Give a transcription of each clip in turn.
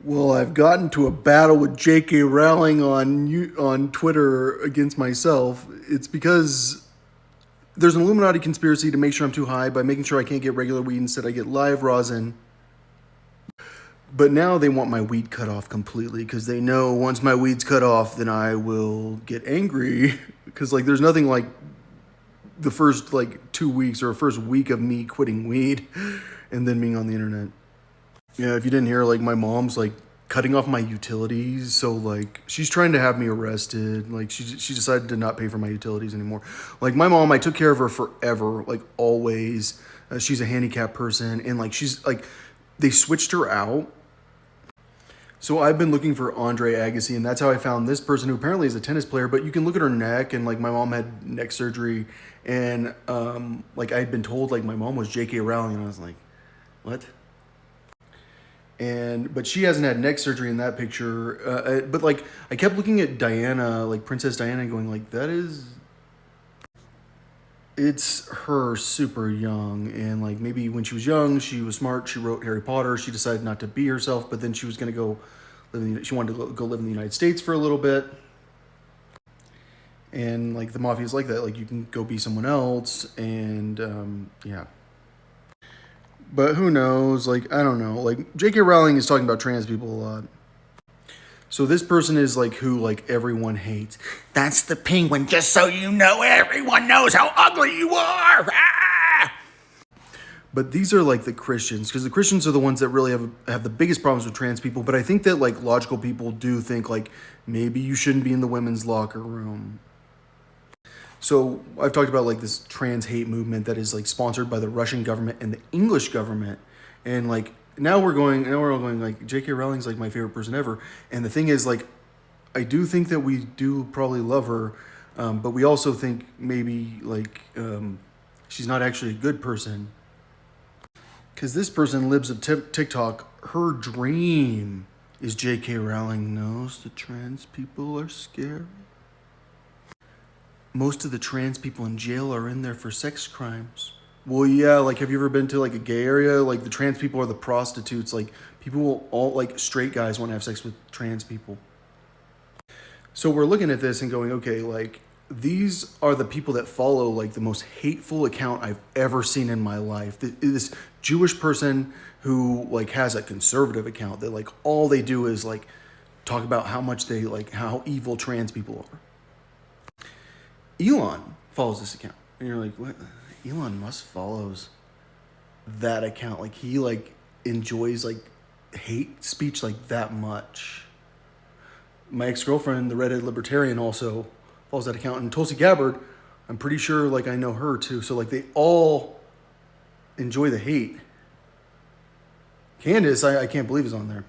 Well, I've gotten to a battle with J.K. Rowling on Twitter against myself. It's because there's an Illuminati conspiracy to make sure I'm too high by making sure I can't get regular weed. Instead, I get live rosin. But now they want my weed cut off completely because they know once my weed's cut off, then I will get angry. Because there's nothing like the first 2 weeks or first week of me quitting weed and then being on the internet. Yeah, if you didn't hear, my mom's cutting off my utilities, so she's trying to have me arrested. She decided to not pay for my utilities anymore. My mom, I took care of her forever, always. She's a handicapped person, and she's they switched her out. So I've been looking for Andre Agassi, and that's how I found this person who apparently is a tennis player. But you can look at her neck, and my mom had neck surgery, and I had been told my mom was J.K. Rowling, and I was like, what? But she hasn't had neck surgery in that picture. But I kept looking at Diana, Princess Diana, going it's her super young. And maybe when she was young, she was smart. She wrote Harry Potter. She decided not to be herself, but then she was going to go she wanted to go live in the United States for a little bit. And the mafia's like that. You can go be someone else. And yeah. But who knows? I don't know. J.K. Rowling is talking about trans people a lot. So this person is who everyone hates. That's the penguin, just so you know. Everyone knows how ugly you are. Ah! But these are the Christians, because the Christians are the ones that really have the biggest problems with trans people. But I think that logical people do think maybe you shouldn't be in the women's locker room. So I've talked about this trans hate movement that is sponsored by the Russian government and the English government, and now we're all going J.K. Rowling's my favorite person ever. And the thing is I do think that we do probably love her, but we also think maybe she's not actually a good person, because this person lives of TikTok. Her dream is J.K. Rowling knows the trans people are scary. Most of the trans people in jail are in there for sex crimes. Well, yeah, have you ever been to a gay area? The trans people are the prostitutes. People will all, straight guys want to have sex with trans people. So we're looking at this and going, okay, these are the people that follow the most hateful account I've ever seen in my life. This Jewish person who has a conservative account that all they do is talk about how much they how evil trans people are. Elon follows this account, and you're what? Elon Musk follows that account. He enjoys hate speech that much. My ex-girlfriend, the redhead libertarian, also follows that account, and Tulsi Gabbard, I'm pretty sure I know her too. So they all enjoy the hate. Candace, I can't believe is on there.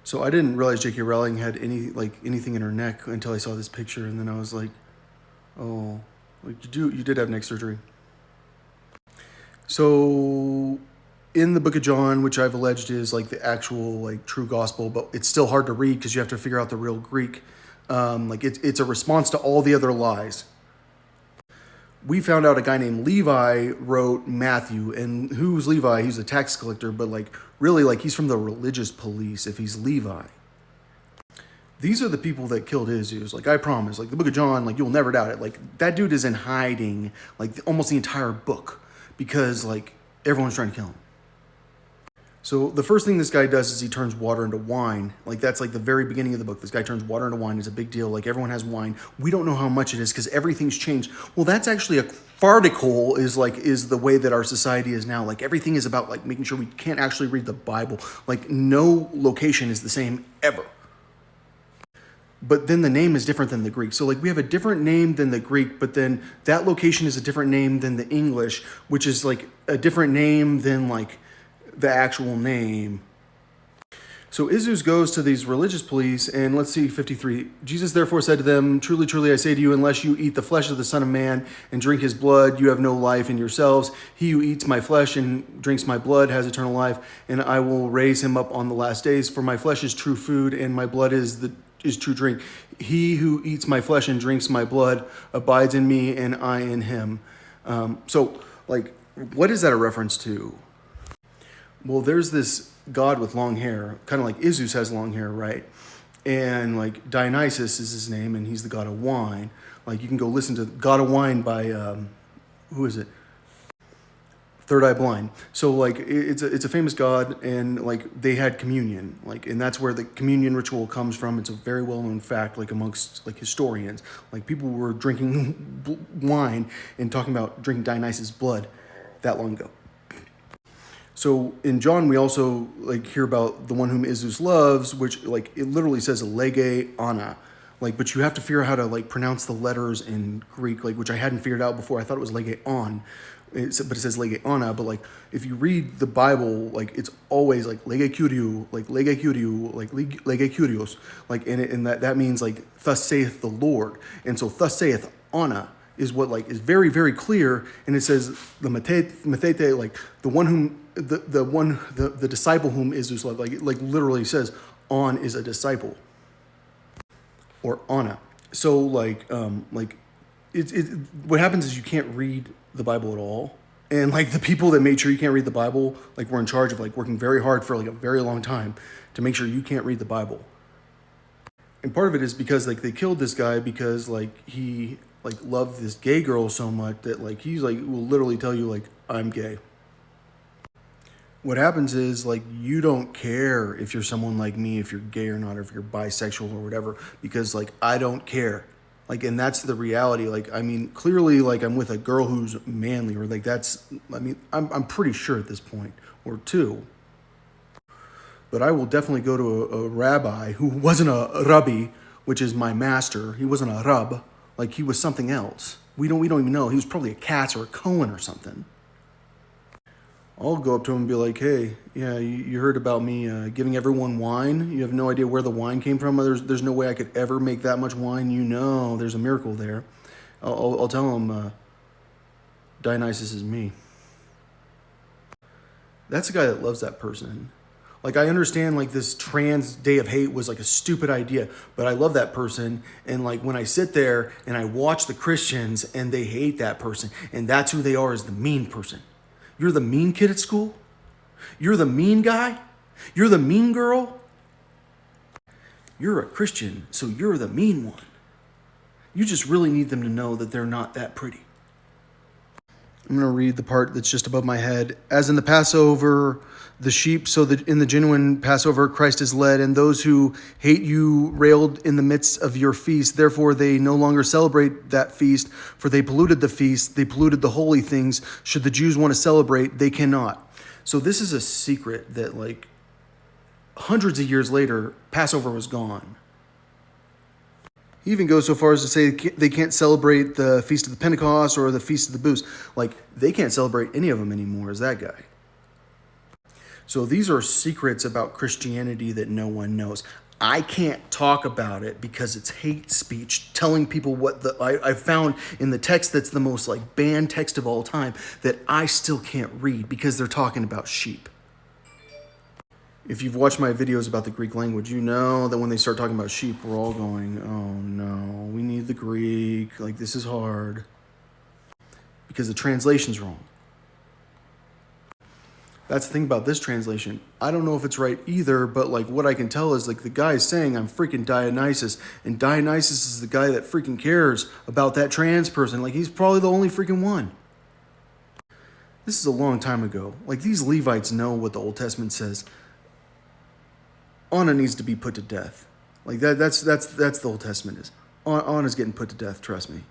So I didn't realize J.K. Rowling had anything in her neck until I saw this picture, and then I was oh, you did have neck surgery. So in the book of John, which I've alleged is the actual true gospel, but it's still hard to read because you have to figure out the real Greek. It's a response to all the other lies. We found out a guy named Levi wrote Matthew, and who's Levi? He's a tax collector, but really he's from the religious police if he's Levi. These are the people that killed Izeus. I promise. The book of John, you'll never doubt it. That dude is in hiding, almost the entire book, because, everyone's trying to kill him. So the first thing this guy does is he turns water into wine. That's the very beginning of the book. This guy turns water into wine. It's a big deal. Everyone has wine. We don't know how much it is because everything's changed. Well, that's actually a farticle is the way that our society is now. Everything is about, making sure we can't actually read the Bible. No location is the same ever. But then the name is different than the Greek. So we have a different name than the Greek, but then that location is a different name than the English, which is a different name than the actual name. So Izeus goes to these religious police, and let's see, 53. Jesus therefore said to them, truly, truly, I say to you, unless you eat the flesh of the Son of Man and drink his blood, you have no life in yourselves. He who eats my flesh and drinks my blood has eternal life, and I will raise him up on the last days. For my flesh is true food, and my blood is true drink. He who eats my flesh and drinks my blood abides in me, and I in him. So what is that a reference to? Well, there's this god with long hair, kind of like Izeus has long hair, right? And like Dionysus is his name, and he's the god of wine. Like you can go listen to God of Wine by who is it? Third Eye Blind. So like it's a famous god, and like they had communion, like, and that's where the communion ritual comes from. It's a very well known fact, like amongst like historians, like people were drinking wine and talking about drinking Dionysus' blood that long ago. So in John, we also like hear about the one whom Izeus loves, which like it literally says lege ana, like, but you have to figure out how to like pronounce the letters in Greek, like, which I hadn't figured out before. I thought it was lege on, but it says lege ana. But like if you read the Bible, like it's always like lege curio, like lege curio, like lege curios, like and that means like thus saith the Lord, and so thus saith ana is what like is very very clear, and it says the metete, like the one whom the disciple whom Izeus loved, like literally says on is a disciple or Anna. So like it what happens is you can't read the Bible at all, and like the people that made sure you can't read the Bible like were in charge of like working very hard for like a very long time to make sure you can't read the Bible. And part of it is because like they killed this guy because like he like loved this gay girl so much that like he's like will literally tell you like I'm gay. What happens is like you don't care if you're someone like me, if you're gay or not, or if you're bisexual or whatever, because like I don't care. Like, and that's the reality. Like, I mean, clearly like I'm with a girl who's manly, or like that's, I mean, I'm pretty sure at this point, or two. But I will definitely go to a rabbi who wasn't a rabbi, which is my master. He wasn't a rab, like he was something else. We don't even know. He was probably a Katz or a Cohen or something. I'll go up to him and be like, hey, yeah, you heard about me giving everyone wine? You have no idea where the wine came from? There's no way I could ever make that much wine. You know, there's a miracle there. I'll tell him Dionysus is me. That's a guy that loves that person. Like, I understand, like, this trans day of hate was, like, a stupid idea, but I love that person, and, like, when I sit there and I watch the Christians and they hate that person, and that's who they are, is the mean person. You're the mean kid at school? You're the mean guy? You're the mean girl? You're a Christian, so you're the mean one. You just really need them to know that they're not that pretty. I'm going to read the part that's just above my head. As in the Passover, the sheep, so that in the genuine Passover, Christ is led, and those who hate you railed in the midst of your feast. Therefore, they no longer celebrate that feast, for they polluted the feast. They polluted the holy things. Should the Jews want to celebrate, they cannot. So this is a secret that, like, hundreds of years later, Passover was gone. He even goes so far as to say they can't celebrate the Feast of the Pentecost or the Feast of the Booths. Like, they can't celebrate any of them anymore as that guy. So these are secrets about Christianity that no one knows. I can't talk about it because it's hate speech, telling people what I found in the text that's the most like banned text of all time that I still can't read because they're talking about sheep. If you've watched my videos about the Greek language, you know that when they start talking about sheep, we're all going, oh no, we need the Greek. Like, this is hard. Because the translation's wrong. That's the thing about this translation. I don't know if it's right either, but like what I can tell is like the guy is saying I'm freaking Dionysus, and Dionysus is the guy that freaking cares about that trans person. Like, he's probably the only freaking one. This is a long time ago. Like, these Levites know what the Old Testament says. Anna needs to be put to death. Like that's the Old Testament is. Anna's getting put to death, trust me.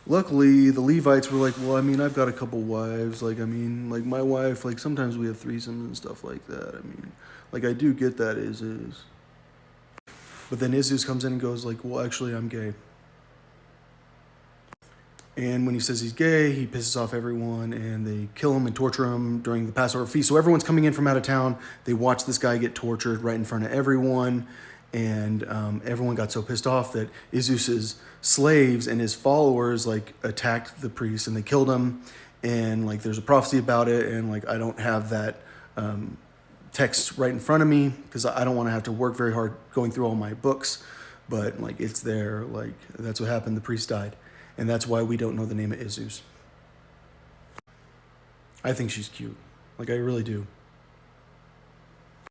Luckily, the Levites were like, well, I mean, I've got a couple wives. Like, I mean, like my wife, like sometimes we have threesomes and stuff like that. I mean, like I do get that Izeus. But then Izeus comes in and goes like, well, actually, I'm gay. And when he says he's gay, he pisses off everyone, and they kill him and torture him during the Passover feast. So everyone's coming in from out of town. They watch this guy get tortured right in front of everyone. And everyone got so pissed off that Izeus's slaves and his followers like attacked the priest and they killed him. And like there's a prophecy about it. And like I don't have that text right in front of me because I don't want to have to work very hard going through all my books. But like it's there. Like that's what happened. The priest died. And that's why we don't know the name of Izeus. I think she's cute. Like, I really do.